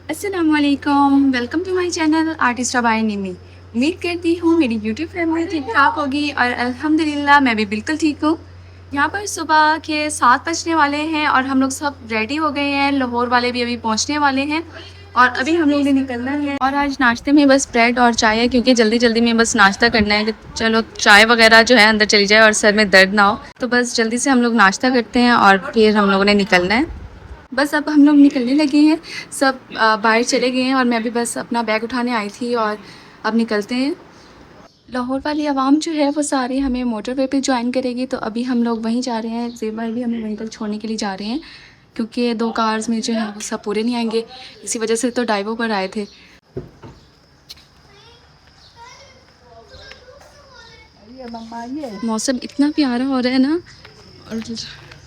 अस्सलामुअलैकुम, welcome to my channel artist by Nimi. उम्मीद करती हूँ मेरी यूट्यूब फैमिली ठीक ठाक होगी और अल्हम्दुलिल्लाह मैं भी बिल्कुल ठीक हूँ। यहाँ पर सुबह के 7 बजने वाले हैं और हम लोग सब रेडी हो गए हैं। लाहौर वाले भी अभी पहुँचने वाले हैं और अभी हम लोग ने निकलना है। और आज नाश्ते में बस ब्रेड और चाय है, क्योंकि जल्दी जल्दी में बस नाश्ता करना है कि चलो चाय वगैरह जो है अंदर चली जाए और सर में दर्द ना हो। तो बस जल्दी से हम लोग नाश्ता करते हैं और फिर हम लोगों ने निकलना है। बस अब हम लोग निकलने लगे हैं, सब बाहर चले गए हैं और मैं भी बस अपना बैग उठाने आई थी और अब निकलते हैं। लाहौर वाली आवाम जो है वो सारी हमें मोटरवे पे ज्वाइन करेगी, तो अभी हम लोग वहीं जा रहे हैं। ज़ेब भाई भी हमें वहीं तक छोड़ने के लिए जा रहे हैं, क्योंकि 2 कार्स में जो है वो सब पूरे नहीं आएंगे, इसी वजह से तो ड्राइवों पर आए थे। मौसम इतना प्यारा हो रहा है ना, और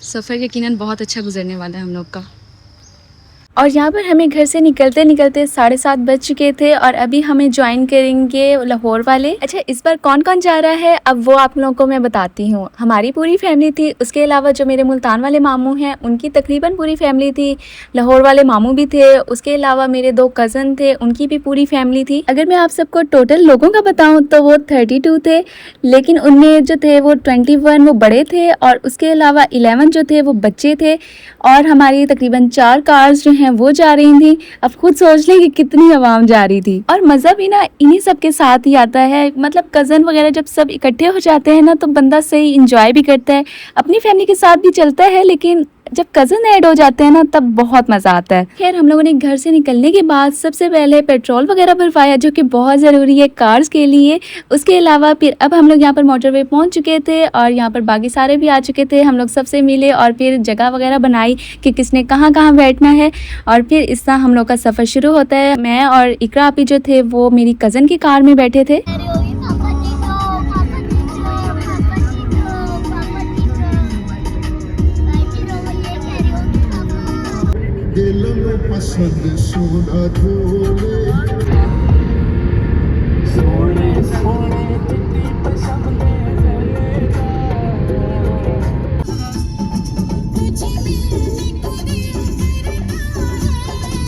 सफ़र यकीनन बहुत अच्छा गुजरने वाला है हम लोग का। और यहाँ पर हमें घर से निकलते निकलते 7:30 बज चुके थे और अभी हमें ज्वाइन करेंगे लाहौर वाले। अच्छा, इस बार कौन कौन जा रहा है अब वो आप लोगों को मैं बताती हूँ। हमारी पूरी फैमिली थी, उसके अलावा जो मेरे मुल्तान वाले मामू हैं उनकी तकरीबन पूरी फैमिली थी, लाहौर वाले मामू भी थे, उसके अलावा मेरे 2 कज़न थे उनकी भी पूरी फैमिली थी। अगर मैं आप सबको टोटल लोगों का बताऊँ तो वो 32 थे, लेकिन उनमें जो थे वो 21 वो बड़े थे और उसके अलावा 11 जो थे वो बच्चे थे। और हमारी तकरीबन 4 कार्स जो हैं वो जा रही थी। अब खुद सोच लें कि कितनी आवाम जा रही थी। और मज़ा भी ना इन्हीं सब के साथ ही आता है, मतलब कज़न वगैरह जब सब इकट्ठे हो जाते हैं ना तो बंदा सही इंजॉय भी करता है। अपनी फैमिली के साथ भी चलता है, लेकिन जब कज़न ऐड हो जाते हैं ना तब बहुत मज़ा आता है। खैर, हम लोगों ने घर से निकलने के बाद सबसे पहले पेट्रोल वगैरह भरवाया, जो कि बहुत ज़रूरी है कार्स के लिए। उसके अलावा फिर अब हम लोग यहाँ पर मोटरवे पहुँच चुके थे और यहाँ पर बाकी सारे भी आ चुके थे। हम लोग सबसे मिले और फिर जगह वगैरह बनाई कि किसने कहाँ कहाँ बैठना है, और फिर इस तरह हम लोग का सफ़र शुरू होता है। मैं और इकरा आपी जो थे वो मेरी कज़न की कार में बैठे थे। पसंद सोना ढोले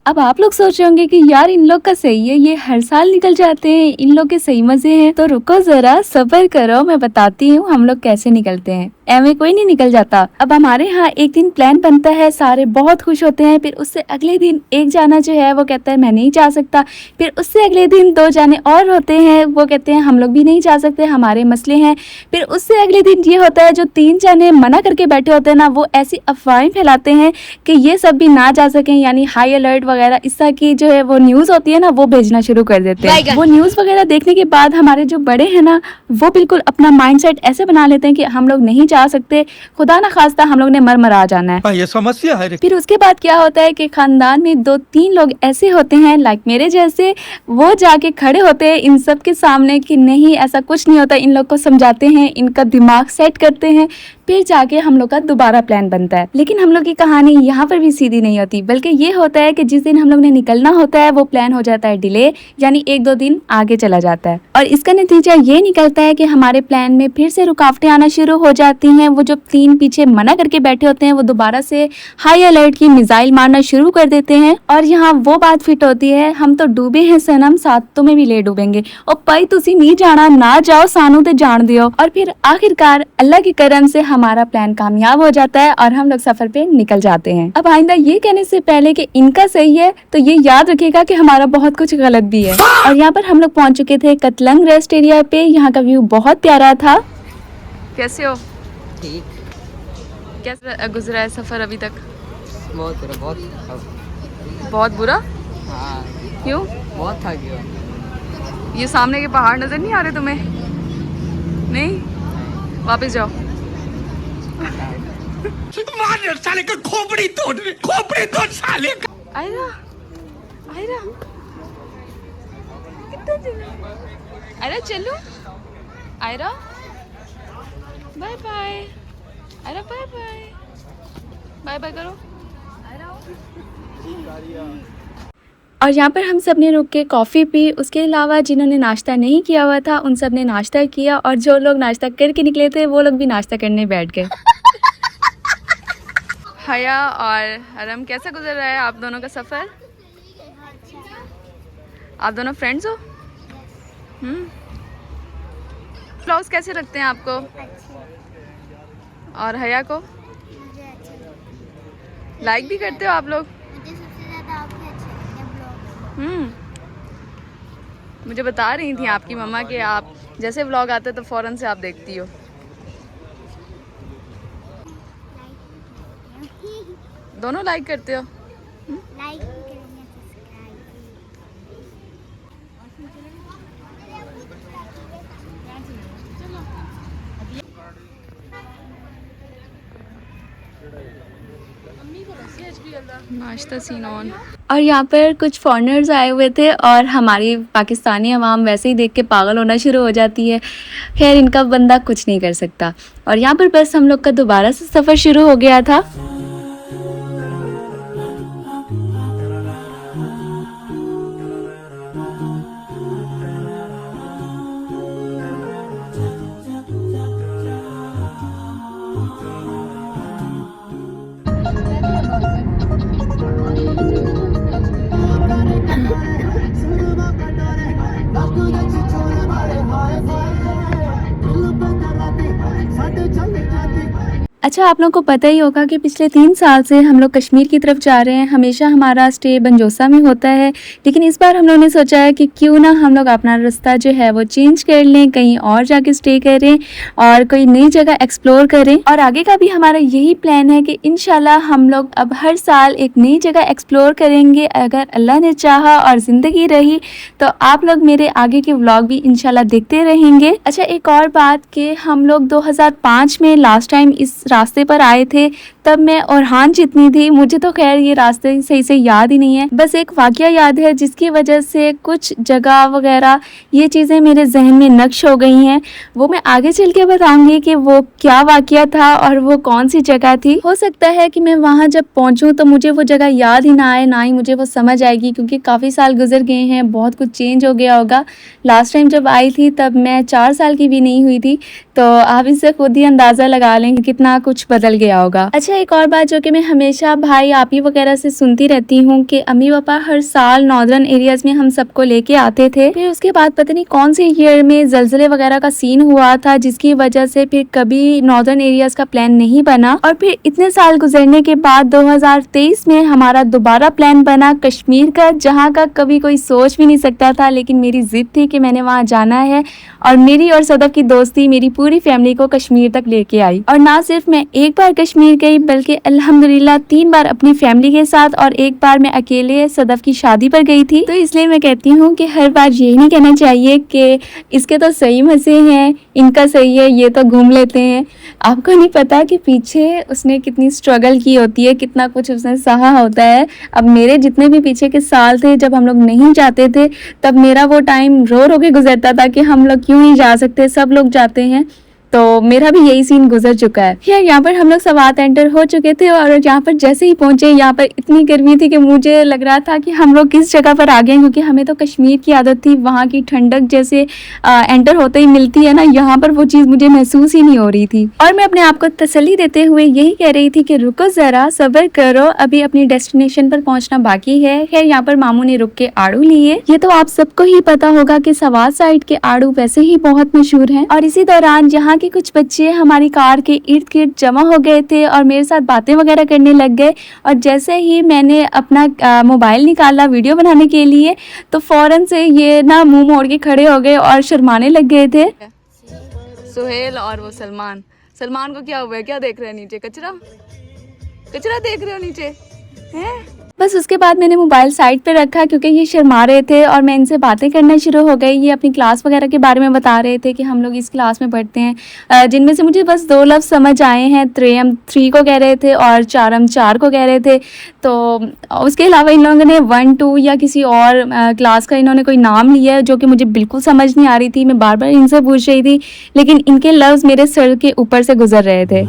अब आप लोग सोच रहे होंगे कि यार इन लोग का सही है, ये हर साल निकल जाते हैं, इन लोग के सही मजे हैं। तो रुको जरा, सब्र करो, मैं बताती हूँ हम लोग कैसे निकलते हैं। एवं कोई नहीं निकल जाता। अब हमारे यहाँ एक दिन प्लान बनता है, सारे बहुत खुश होते हैं। फिर उससे अगले दिन एक जाना जो है वो कहता है मैं नहीं जा सकता। फिर उससे अगले दिन 2 जाने और होते हैं, वो कहते हैं हम लोग भी नहीं जा सकते, हमारे मसले हैं। फिर उससे अगले दिन ये होता है जो 3 जाने मना करके बैठे होते हैं ना, वो ऐसी अफवाहें फैलाते हैं कि ये सब भी ना जा सकें, यानी हाई अलर्ट वगैरह इस तरह की जो है वो न्यूज़ होती है ना वो भेजना शुरू कर देते हैं। वो न्यूज़ वगैरह देखने के बाद हमारे जो बड़े हैं ना वो बिल्कुल अपना माइंडसेट ऐसे बना लेते हैं कि हम लोग नहीं जा सकते, खुदा ना खास्ता हम लोग ने मर जाना है। ये समस्या है। फिर उसके बाद क्या होता है कि खानदान में 2-3 लोग ऐसे होते हैं लाइक मेरे जैसे, वो जाके खड़े होते हैं इन सब के सामने कि नहीं ऐसा कुछ नहीं होता, इन लोग को समझाते हैं, इनका दिमाग सेट करते हैं, फिर जाके हम लोग का दोबारा प्लान बनता है। लेकिन हम लोग की कहानी यहाँ पर भी सीधी नहीं होती, बल्कि ये होता है कि जिस दिन हम लोग ने निकलना होता है वो प्लान हो जाता है डिले, यानी 1-2 दिन आगे चला जाता है। और इसका नतीजा ये निकलता है कि हमारे प्लान में फिर से रुकावटें आना शुरू हो जाती हैं। वो जो 3 पीछे मना करके बैठे होते हैं वो दोबारा से हाई अलर्ट की मिसाइल मारना शुरू कर देते हैं। और यहाँ वो बात फिट होती है, हम तो डूबे हैं सनम, साथ तुम्हें भी ले डूबेंगे, और भाई तुसी नहीं जाना, ना जाओ, सानू ते जान दियो। और फिर आखिरकार अल्लाह के करम से हमारा प्लान कामयाब हो जाता है और हम लोग सफर पे निकल जाते हैं। अब आइंदा ये कहने से पहले कि इनका सही है तो ये याद रखिएगा कि हमारा बहुत कुछ गलत भी है। और यहाँ पर हम लोग पहुँच चुके थे कतलंग रेस्ट एरिया पे। यहाँ का व्यू बहुत प्यारा था। कैसे हो? ठीक। कैसा गुजरा है सफर अभी तक? बहुत बुरा, बहुत बुरा? हाँ। क्यों? बहुत थक गया। ये सामने के पहाड़ नजर नहीं आ रहे तुम्हें? नहीं? वापस जाओ। मार साले का खोपड़ी तोड़ साले का। आयरा आयरा कितना चलो आयरा चलो Aira bye bye Aira bye bye bye bye करो और यहाँ पर हम सब ने रुक के कॉफ़ी पी। उसके अलावा जिन्होंने नाश्ता नहीं किया हुआ था उन सब ने नाश्ता किया और जो लोग नाश्ता करके निकले थे वो लोग भी नाश्ता करने बैठ गए। हया और हरम कैसा गुजर रहा है आप दोनों का सफ़र? आप दोनों फ्रेंड्स हो? ब्लॉग्स कैसे लगते हैं आपको? और हया को लाइक भी करते हो आप लोग? मुझे बता रही थी आपकी मम्मा कि आप जैसे व्लॉग आते तो फ़ौरन से आप देखती हो। दोनों लाइक करते हो? लाइक भी करेंगे नाश्ता सीन ऑन। और यहाँ पर कुछ फॉरेनर्स आए हुए थे और हमारी पाकिस्तानी अवाम वैसे ही देख के पागल होना शुरू हो जाती है। खैर इनका बंदा कुछ नहीं कर सकता। और यहाँ पर बस हम लोग का दोबारा से सफ़र शुरू हो गया था। अच्छा आप लोगों को पता ही होगा कि पिछले 3 साल से हम लोग कश्मीर की तरफ जा रहे हैं। हमेशा हमारा स्टे बनजोसा में होता है, लेकिन इस बार हम लोगों ने सोचा है कि क्यों ना हम लोग अपना रास्ता जो है वो चेंज कर लें, कहीं और जाके स्टे करें और कोई नई जगह एक्सप्लोर करें। और आगे का भी हमारा यही प्लान है कि इंशाल्लाह हम लोग अब हर साल एक नई जगह एक्सप्लोर करेंगे। अगर अल्लाह ने चाहा और ज़िंदगी रही तो आप लोग मेरे आगे के व्लॉग भी इंशाल्लाह देखते रहेंगे। अच्छा एक और बात कि हम लोग 2005 में लास्ट टाइम इस रास्ते पर आए थे, तब मैं औरहान जितनी थी। मुझे तो खैर ये रास्ते सही से याद ही नहीं है, बस एक वाकया याद है जिसकी वजह से कुछ जगह वगैरह ये चीज़ें मेरे जहन में नक्श हो गई हैं। वो मैं आगे चल के बताऊंगी कि वो क्या वाकया था और वो कौन सी जगह थी। हो सकता है कि मैं वहाँ जब पहुँचूँ तो मुझे वो जगह याद ही ना आए, ना ही मुझे वो समझ आएगी, क्योंकि काफ़ी साल गुजर गए हैं, बहुत कुछ चेंज हो गया होगा। लास्ट टाइम जब आई थी तब मैं 4 साल की भी नहीं हुई थी, तो आप इससे खुद ही अंदाज़ा लगा लें कि कितना कुछ बदल गया होगा। अच्छा एक और बात जो कि मैं हमेशा भाई आप ही वगैरह से सुनती रहती हूँ कि अम्मी पापा हर साल नॉर्दर्न एरियाज में हम सबको लेके आते थे। फिर उसके बाद पता नहीं कौन से ईयर में ज़लज़ले वगैरह का सीन हुआ था, जिसकी वजह से फिर कभी नॉर्दर्न एरियाज का प्लान नहीं बना। और फिर इतने साल गुजरने के बाद 2023 में हमारा दोबारा प्लान बना कश्मीर का, जहाँ का कभी कोई सोच भी नहीं सकता था, लेकिन मेरी जिद थी कि मैंने वहाँ जाना है। और मेरी और सदफ की दोस्ती मेरी पूरी फैमिली को कश्मीर तक लेके आई। और ना सिर्फ मैं एक बार कश्मीर गई, बल्कि अल्हम्दुलिल्लाह 3 बार अपनी फैमिली के साथ और एक बार मैं अकेले सदफ की शादी पर गई थी। तो इसलिए मैं कहती हूँ कि हर बार यही नहीं कहना चाहिए कि इसके तो सही मज़े हैं, इनका सही है, ये तो घूम लेते हैं। आपको नहीं पता कि पीछे उसने कितनी स्ट्रगल की होती है, कितना कुछ उसने सहा होता है। अब मेरे जितने भी पीछे के साल थे जब हम लोग नहीं जाते थे, तब मेरा वो टाइम रो रो के गुजरता था कि हम लोग क्यों नहीं जा सकते, सब लोग जाते हैं। तो मेरा भी यही सीन गुजर चुका है। यार यहाँ पर हम लोग सवात एंटर हो चुके थे और यहाँ पर जैसे ही पहुंचे यहाँ पर इतनी गर्मी थी कि मुझे लग रहा था कि हम लोग किस जगह पर आ गए, क्योंकि हमें तो कश्मीर की आदत थी, वहाँ की ठंडक जैसे एंटर होते ही मिलती है ना, यहाँ पर वो चीज़ मुझे महसूस ही नहीं हो रही थी। और मैं अपने आप को तसल्ली देते हुए यही कह रही थी कि रुको ज़रा, सब्र करो, अभी अपनी डेस्टिनेशन पर पहुँचना बाकी है। खैर यहाँ पर मामू ने रुक के आड़ू लिए। ये तो आप सबको ही पता होगा कि सवात साइड के आड़ू वैसे ही बहुत मशहूर हैं। और इसी दौरान यहाँ के कुछ बच्चे हमारी कार के इर्द गिर्द जमा हो गए थे और मेरे साथ बातें वगैरह करने लग गए। और जैसे ही मैंने अपना मोबाइल निकाला वीडियो बनाने के लिए, तो फ़ौरन से ये ना मुंह मोड़ के खड़े हो गए और शर्माने लग गए थे। सुहेल और वो सलमान। सलमान को क्या हुआ है, क्या देख रहे हैं नीचे? कचरा कचरा देख रहे हो नीचे हैं? बस उसके बाद मैंने मोबाइल साइड पे रखा क्योंकि ये शर्मा रहे थे और मैं इनसे बातें करना शुरू हो गई। ये अपनी क्लास वगैरह के बारे में बता रहे थे कि हम लोग इस क्लास में पढ़ते हैं, जिनमें से मुझे बस 2 लफ्ज़ समझ आए हैं। त्रेयम 3 को कह रहे थे और चारम 4 को कह रहे थे। तो उसके अलावा इन लोगों ने 1 2 या किसी और क्लास का इन्होंने कोई नाम लिया है जो कि मुझे बिल्कुल समझ नहीं आ रही थी। मैं बार बार इनसे पूछ रही थी लेकिन इनके लफ्ज़ मेरे सर के ऊपर से गुजर रहे थे।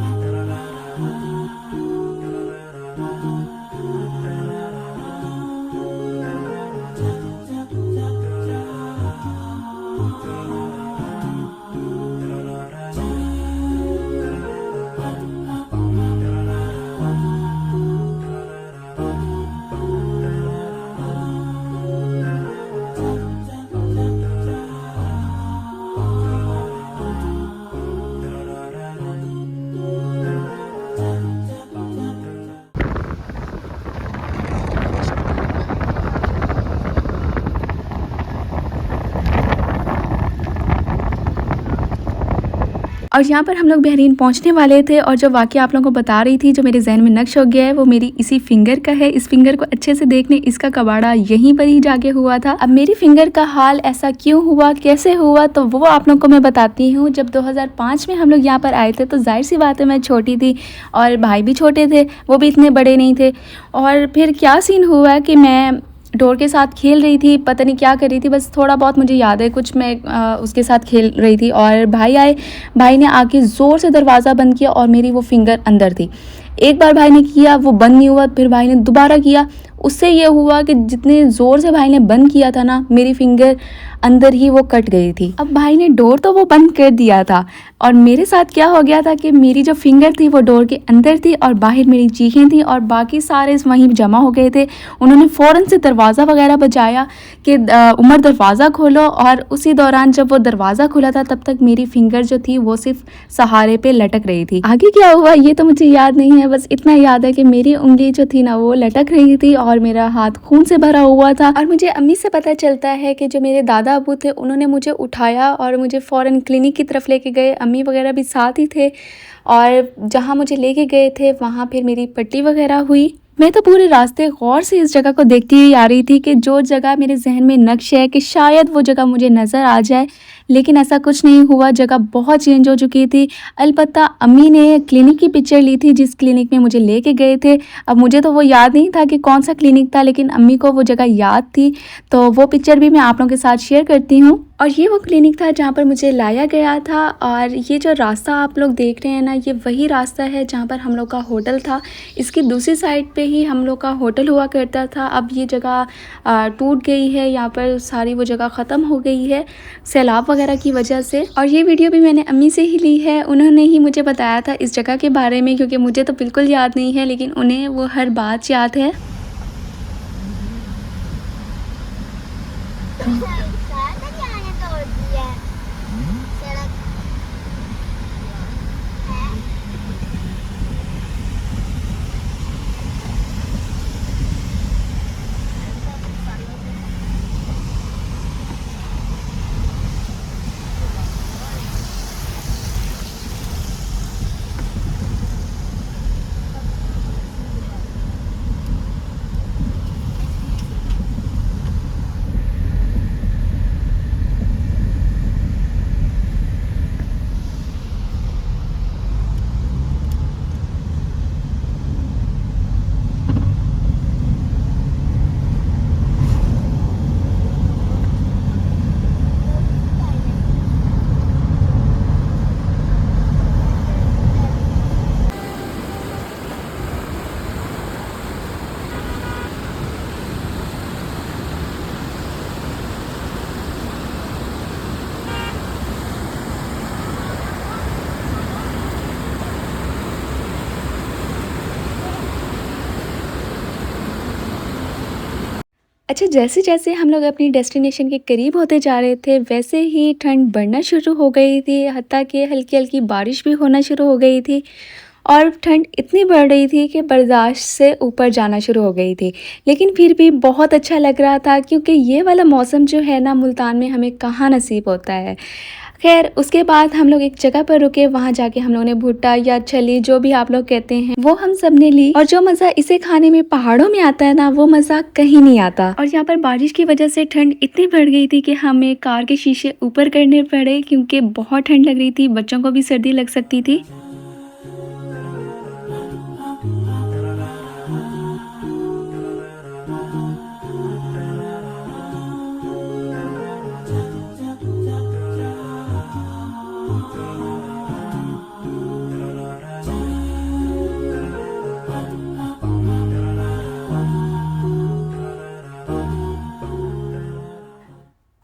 और यहाँ पर हम लोग बहरीन पहुँचने वाले थे और जो वाक़या आप लोगों को बता रही थी, जो मेरे जहन में नक्श हो गया है, वो मेरी इसी फिंगर का है। इस फिंगर को अच्छे से देखने इसका कबाड़ा यहीं पर ही जाके हुआ था। अब मेरी फिंगर का हाल ऐसा क्यों हुआ, कैसे हुआ, तो वो आप लोगों को मैं बताती हूँ। जब 2005 में हम लोग यहाँ पर आए थे तो जाहिर सी बात है मैं छोटी थी और भाई भी छोटे थे, वो भी इतने बड़े नहीं थे। और फिर क्या सीन हुआ कि मैं डोर के साथ खेल रही थी, पता नहीं क्या कर रही थी, बस थोड़ा बहुत मुझे याद है कुछ मैं उसके साथ खेल रही थी और भाई आए। भाई ने आके ज़ोर से दरवाज़ा बंद किया और मेरी वो फिंगर अंदर थी। एक बार भाई ने किया, वो बंद नहीं हुआ, फिर भाई ने दोबारा किया। उससे ये हुआ कि जितने ज़ोर से भाई ने बंद किया था ना, मेरी फिंगर अंदर ही वो कट गई थी। अब भाई ने डोर तो वो बंद कर दिया था और मेरे साथ क्या हो गया था कि मेरी जो फिंगर थी वो डोर के अंदर थी और बाहर मेरी चीखें थी और बाकी सारे वहीं जमा हो गए थे। उन्होंने फ़ौरन से दरवाज़ा वगैरह बजाया कि उमर दरवाज़ा खोलो, और उसी दौरान जब वो दरवाज़ा खुला था तब तक मेरी फिंगर जो थी वो सिर्फ सहारे पे लटक रही थी। आगे क्या हुआ ये तो मुझे याद नहीं है, बस इतना याद है कि मेरी उंगली जो थी ना वो लटक रही थी और मेरा हाथ खून से भरा हुआ था। और मुझे अम्मी से पता चलता है कि जो मेरे दादा अबू थे उन्होंने मुझे उठाया और मुझे फ़ौरन क्लिनिक की तरफ लेके गए। अम्मी वगैरह भी साथ ही थे और जहाँ मुझे लेके गए थे वहाँ फिर मेरी पट्टी वगैरह हुई। मैं तो पूरे रास्ते गौर से इस जगह को देखती हुई आ रही थी कि जो जगह मेरे जहन में नक्श है कि शायद वो जगह मुझे नज़र आ जाए, लेकिन ऐसा कुछ नहीं हुआ। जगह बहुत चेंज हो चुकी थी। अलबत्ता अम्मी ने क्लिनिक की पिक्चर ली थी जिस क्लिनिक में मुझे लेके गए थे। अब मुझे तो वो याद नहीं था कि कौन सा क्लिनिक था, लेकिन अम्मी को वो जगह याद थी, तो वो पिक्चर भी मैं आप लोगों के साथ शेयर करती हूँ। और ये वो क्लिनिक था जहाँ पर मुझे लाया गया था। और ये जो रास्ता आप लोग देख रहे हैं ना, ये वही रास्ता है जहाँ पर हम लोग का होटल था। इसकी दूसरी साइड पे ही हम लोग का होटल हुआ करता था। अब ये जगह टूट गई है, यहाँ पर सारी वो जगह ख़त्म हो गई है सैलाब वगैरह की वजह से। और ये वीडियो भी मैंने अम्मी से ही ली है, उन्होंने ही मुझे बताया था इस जगह के बारे में, क्योंकि मुझे तो बिल्कुल याद नहीं है लेकिन उन्हें वो हर बात याद है। अच्छा, जैसे जैसे हम लोग अपनी डेस्टिनेशन के करीब होते जा रहे थे वैसे ही ठंड बढ़ना शुरू हो गई थी, हत्ता कि हल्की हल्की बारिश भी होना शुरू हो गई थी और ठंड इतनी बढ़ रही थी कि बर्दाश्त से ऊपर जाना शुरू हो गई थी। लेकिन फिर भी बहुत अच्छा लग रहा था क्योंकि ये वाला मौसम जो है ना मुल्तान में हमें कहाँ नसीब होता है। खैर उसके बाद हम लोग एक जगह पर रुके, वहाँ जाके हम लोगों ने भुट्टा या छली जो भी आप लोग कहते हैं वो हम सब ने ली। और जो मज़ा इसे खाने में पहाड़ों में आता है ना, वो मज़ा कहीं नहीं आता। और यहाँ पर बारिश की वजह से ठंड इतनी बढ़ गई थी कि हमें कार के शीशे ऊपर करने पड़े क्योंकि बहुत ठंड लग रही थी, बच्चों को भी सर्दी लग सकती थी।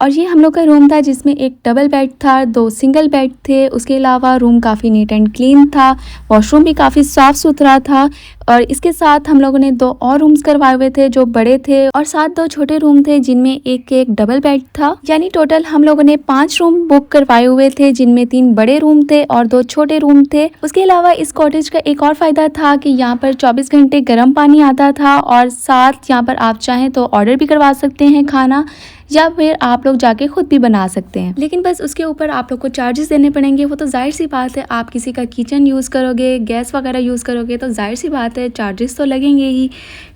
और ये हम लोग का रूम था जिसमें एक डबल बेड था, 2 सिंगल बेड थे। उसके अलावा रूम काफ़ी नीट एंड क्लीन था, वॉशरूम भी काफ़ी साफ़ सुथरा था। और इसके साथ हम लोगों ने 2 और रूम्स करवाए हुए थे जो बड़े थे, और साथ 2 छोटे रूम थे जिनमें एक डबल बेड था। यानी टोटल हम लोगों ने 5 रूम बुक करवाए हुए थे जिनमें 3 बड़े रूम थे और 2 छोटे रूम थे। उसके अलावा इस कॉटेज का एक और फ़ायदा था कि यहाँ पर 24 घंटे गर्म पानी आता था, और साथ यहाँ पर आप चाहें तो ऑर्डर भी करवा सकते हैं खाना, या फिर आप लोग जाके खुद भी बना सकते हैं। लेकिन बस उसके ऊपर आप लोग को चार्जेस देने पड़ेंगे। वो तो जाहिर सी बात है, आप किसी का किचन यूज़ करोगे, गैस वगैरह यूज़ करोगे तो जाहिर सी बात है चार्जेस तो लगेंगे ही।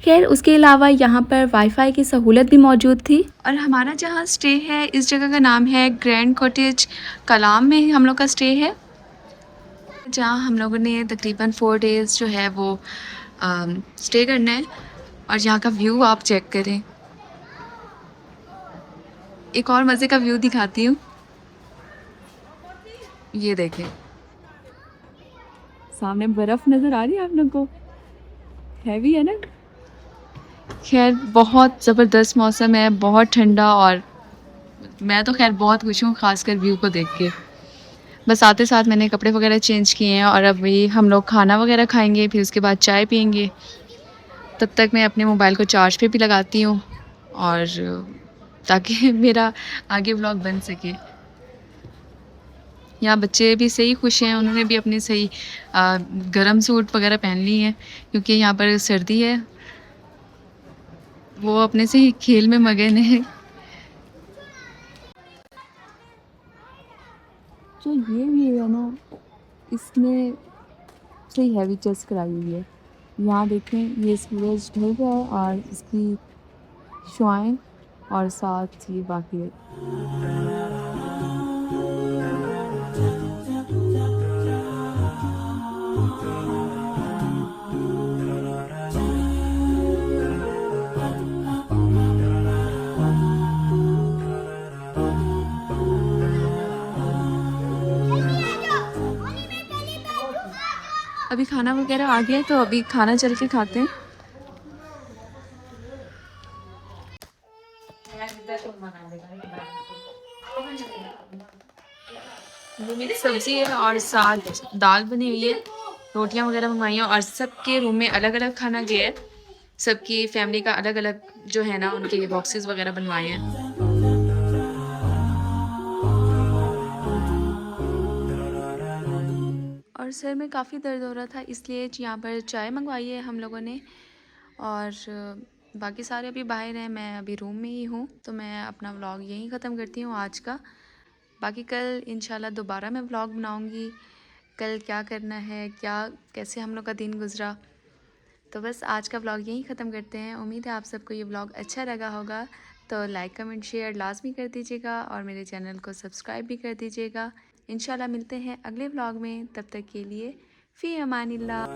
खैर उसके अलावा यहाँ पर वाईफाई की सहूलत भी मौजूद थी। और हमारा जहाँ स्टे है, इस जगह का नाम है ग्रैंड कॉटेज कलाम में हम लोग का स्टे है, जहाँ हम लोगों ने तकरीबन 4 डेज़ जो है वो स्टे करना है। और यहाँ का व्यू आप चेक करें। एक और मज़े का व्यू दिखाती हूँ, ये देखें सामने बर्फ़ नज़र आ रही है आप लोग को, हैवी है ना। खैर बहुत ज़बरदस्त मौसम है, बहुत ठंडा, और मैं तो खैर बहुत खुश हूँ ख़ासकर व्यू को देख के। बस आते साथ मैंने कपड़े वगैरह चेंज किए हैं, और अभी हम लोग खाना वगैरह खाएंगे, फिर उसके बाद चाय पियेंगे। तब तक मैं अपने मोबाइल को चार्ज पे भी लगाती हूँ, और ताकि मेरा आगे व्लॉग बन सके। यहाँ बच्चे भी सही खुश हैं, उन्होंने भी अपनी सही गर्म सूट वगैरह पहन ली हैं क्योंकि यहाँ पर सर्दी है। वो अपने से ही खेल में मगन है। जो ये भी है ना, इसमें सही हैवी चेस्ट कराई हुई है। यहाँ देखें ये सूरज ढल रहा है और इसकी शुआएं, और साथ ये बाकी है। अभी खाना वगैरह आ गया है, तो अभी खाना चल के खाते हैं। ये मेरी सब्ज़ी है और साथ दाल बनी हुई है, रोटियां वगैरह मंगवाई हैं, और सबके रूम में अलग अलग खाना गया है। सबकी फैमिली का अलग अलग जो है ना, उनके बॉक्सेस वगैरह बनवाए हैं। और सर में काफ़ी दर्द हो रहा था, इसलिए यहाँ पर चाय मंगवाई है हम लोगों ने। और बाकी सारे अभी बाहर हैं, मैं अभी रूम में ही हूँ। तो मैं अपना व्लॉग यहीं ख़त्म करती हूँ आज का। बाकी कल इंशाल्लाह दोबारा मैं व्लॉग बनाऊँगी, कल क्या करना है, क्या कैसे हम लोग का दिन गुज़रा। तो बस आज का व्लॉग यहीं ख़त्म करते हैं। उम्मीद है आप सबको ये व्लॉग अच्छा लगा होगा, तो लाइक कमेंट शेयर लाजमी कर दीजिएगा, और मेरे चैनल को सब्सक्राइब भी कर दीजिएगा। इंशाल्लाह मिलते हैं अगले व्लॉग में, तब तक के लिए फ़ी अमानिल्लाह।